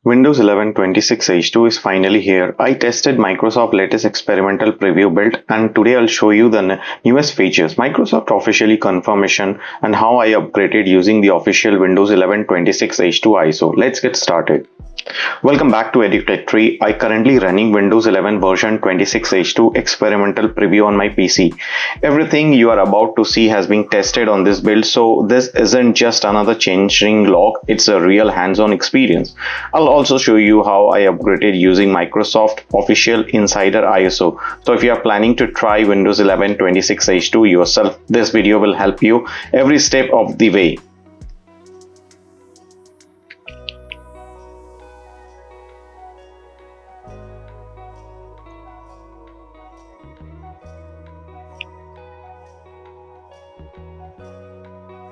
Windows 11 26H2 is finally here. I tested Microsoft latest experimental preview build and today I'll show you the newest features, Microsoft officially confirmation and how I upgraded using the official Windows 11 26H2 ISO. Let's get started. Welcome back to EduTech Tree. I currently running Windows 11 version 26H2 experimental preview on my PC. Everything you are about to see has been tested on this build, so this isn't just another changing log, it's a real hands-on experience. I'll also show you how I upgraded using Microsoft official insider ISO. So if you are planning to try Windows 11 26H2 yourself, this video will help you every step of the way.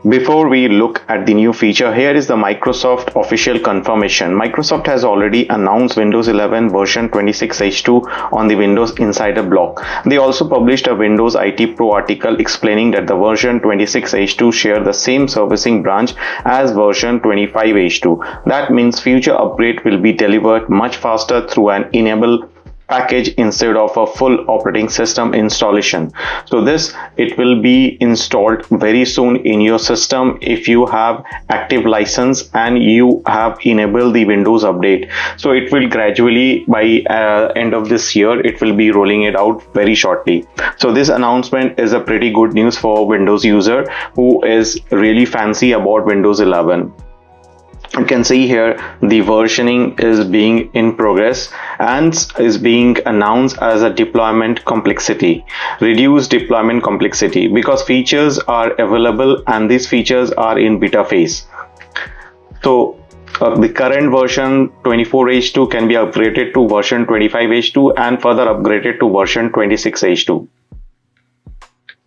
Before we look at the new feature, here is the Microsoft official confirmation. Microsoft has already announced Windows 11 version 26H2 on the Windows Insider blog. They also published a Windows IT Pro article explaining that the version 26H2 share the same servicing branch as version 25H2. That means future upgrade will be delivered much faster through an enable package instead of a full operating system installation. So it will be installed very soon in your system if you have active license and you have enabled the Windows update. So it will gradually, by end of this year, it will be rolling it out very shortly. So this announcement is a pretty good news for Windows user who is really fancy about Windows 11. You can see here the versioning is being in progress and is being announced as a deployment complexity, reduced deployment complexity, because features are available and these features are in beta phase. So the current version 24H2 can be upgraded to version 25H2 and further upgraded to version 26H2.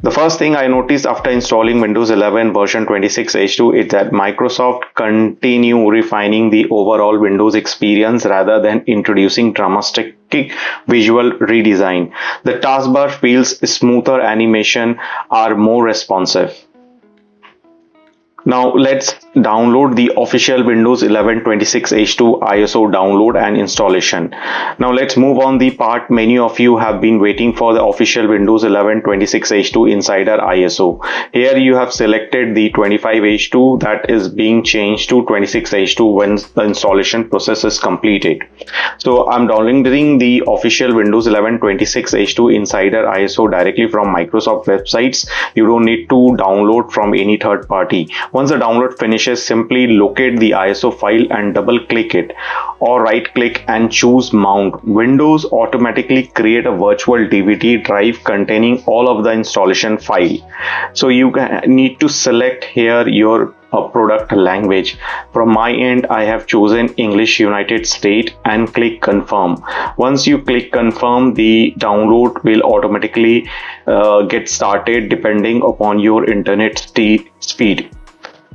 The first thing I noticed after installing Windows 11 version 26H2 is that Microsoft continue refining the overall Windows experience rather than introducing dramatic visual redesign. The taskbar feels smoother, animation are more responsive. Now let's download the official Windows 11 26H2 ISO download and installation. Now let's move on the part many of you have been waiting for, the official Windows 11 26H2 Insider ISO. Here you have selected the 25H2 that is being changed to 26H2 when the installation process is completed. So I'm downloading the official Windows 11 26H2 Insider ISO directly from Microsoft websites. You don't need to download from any third party. Once the download finishes, simply locate the ISO file and double click it, or right click and choose mount. Windows automatically create a virtual DVD drive containing all of the installation file. So you need to select here your product language. From my end, I have chosen English United States and click confirm. Once you click confirm, the download will automatically get started depending upon your internet speed.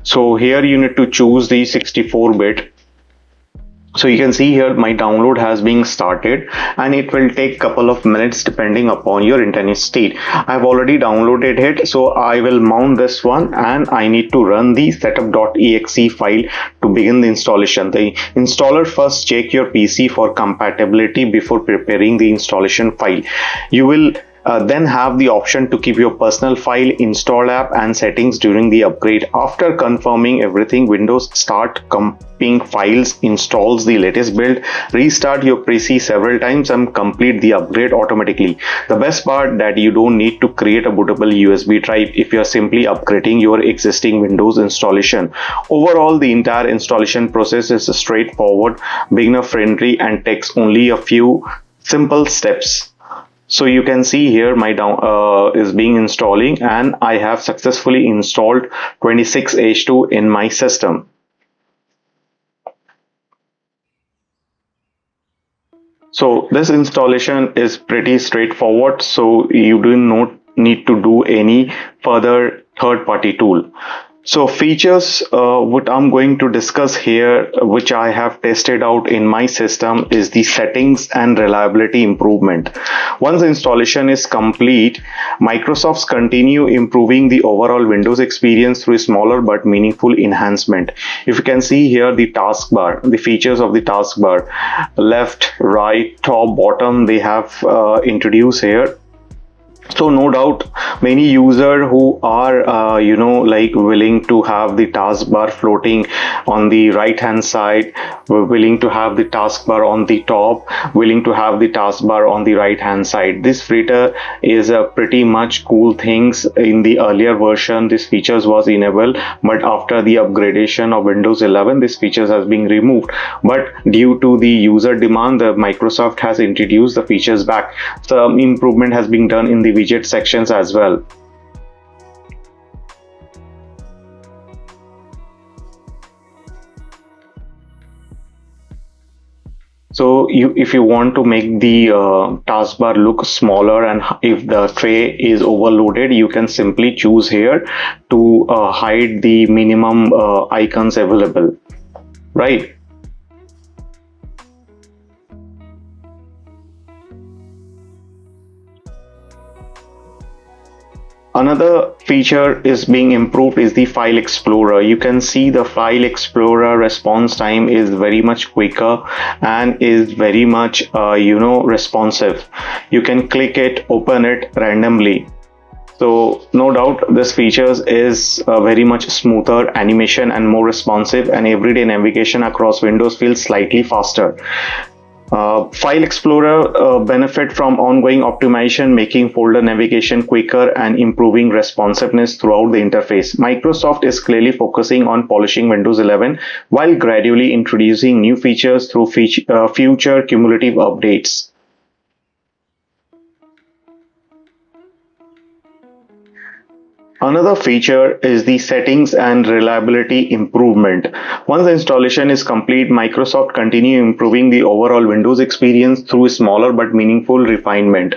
So here you need to choose the 64-bit. So you can see here my download has been started and it will take couple of minutes depending upon your internet speed. I've already downloaded it, so I will mount this one and I need to run the setup.exe file to begin the installation. The installer first check your PC for compatibility before preparing the installation file. You will then have the option to keep your personal file, install app and settings during the upgrade. After confirming everything, Windows start comping files, installs the latest build, restart your PC several times and complete the upgrade automatically. The best part that you don't need to create a bootable USB drive if you are simply upgrading your existing Windows installation. Overall, the entire installation process is straightforward, beginner friendly and takes only a few simple steps. So you can see here my is being installing and I have successfully installed 26H2 in my system. So this installation is pretty straightforward, so you do not need to do any further third-party tool. So features, what I'm going to discuss here, which I have tested out in my system, is the settings and reliability improvement. Once the installation is complete, Microsoft's continue improving the overall Windows experience through smaller but meaningful enhancement. If you can see here the taskbar, the features of the taskbar, left, right, top, bottom, they have introduced here. So no doubt many user who are like willing to have the taskbar floating on the right hand side, willing to have the taskbar on the top, willing to have the taskbar on the right hand side. This feature is a pretty much cool things. In the earlier version this features was enabled, but after the upgradation of Windows 11 this features has been removed. But due to the user demand, the Microsoft has introduced the features back. Some improvement has been done in the widget sections as well. So if you want to make the taskbar look smaller, and if the tray is overloaded, you can simply choose here to hide the minimum icons available, right? Another feature is being improved is the file explorer. You can see the file explorer response time is very much quicker and is very much responsive. You can click it, open it randomly. So no doubt this features is very much smoother animation and more responsive, and everyday navigation across Windows feels slightly faster. File Explorer benefit from ongoing optimization, making folder navigation quicker and improving responsiveness throughout the interface. Microsoft is clearly focusing on polishing Windows 11 while gradually introducing new features through future cumulative updates. Another feature is the settings and reliability improvement. Once the installation is complete, Microsoft continue improving the overall Windows experience through smaller but meaningful refinement.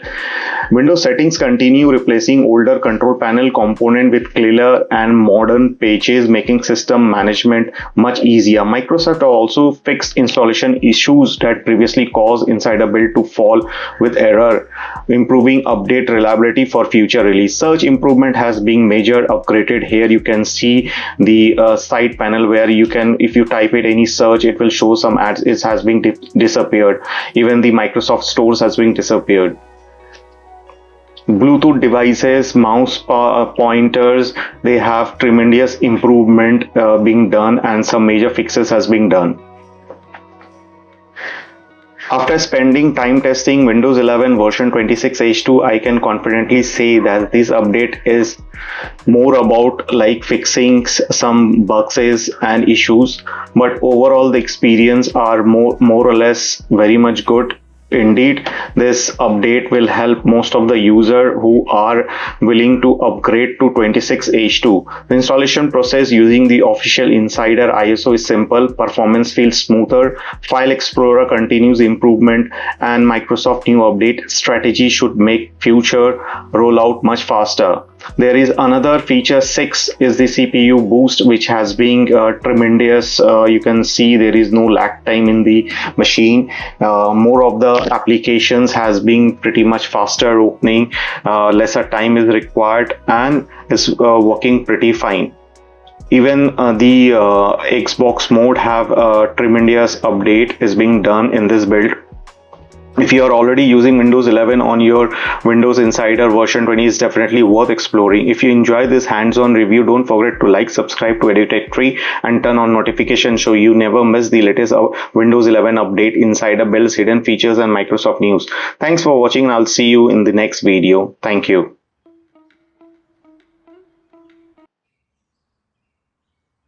Windows settings continue replacing older control panel component with clearer and modern pages, making system management much easier. Microsoft also fixed installation issues that previously caused Insider build to fall with error, improving update reliability for future release. Search improvement has been major upgraded. Here you can see the side panel where you can, if you type it any search, it will show some ads. It has been disappeared. Even the Microsoft stores has been disappeared. Bluetooth devices, mouse pointers, they have tremendous improvement being done, and some major fixes has been done. After spending time testing Windows 11 version 26H2, I can confidently say that this update is more about like fixing some bugs and issues, but overall the experience are more or less very much good. Indeed, this update will help most of the user who are willing to upgrade to 26H2. The installation process using the official Insider ISO is simple, performance feels smoother, File Explorer continues improvement, and Microsoft new update strategy should make future rollout much faster. There is another feature 6 is the CPU boost, which has been tremendous. You can see there is no lag time in the machine. More of the applications has been pretty much faster opening, lesser time is required, and is working pretty fine. Even the Xbox mode have a tremendous update is being done in this build. If you are already using Windows 11 on your Windows Insider version 20, is definitely worth exploring. If you enjoy this hands-on review, don't forget to like, subscribe to EduTech Tree, and turn on notifications so you never miss the latest Windows 11 update, insider builds, hidden features, and Microsoft news. Thanks for watching, and I'll see you in the next video. Thank you.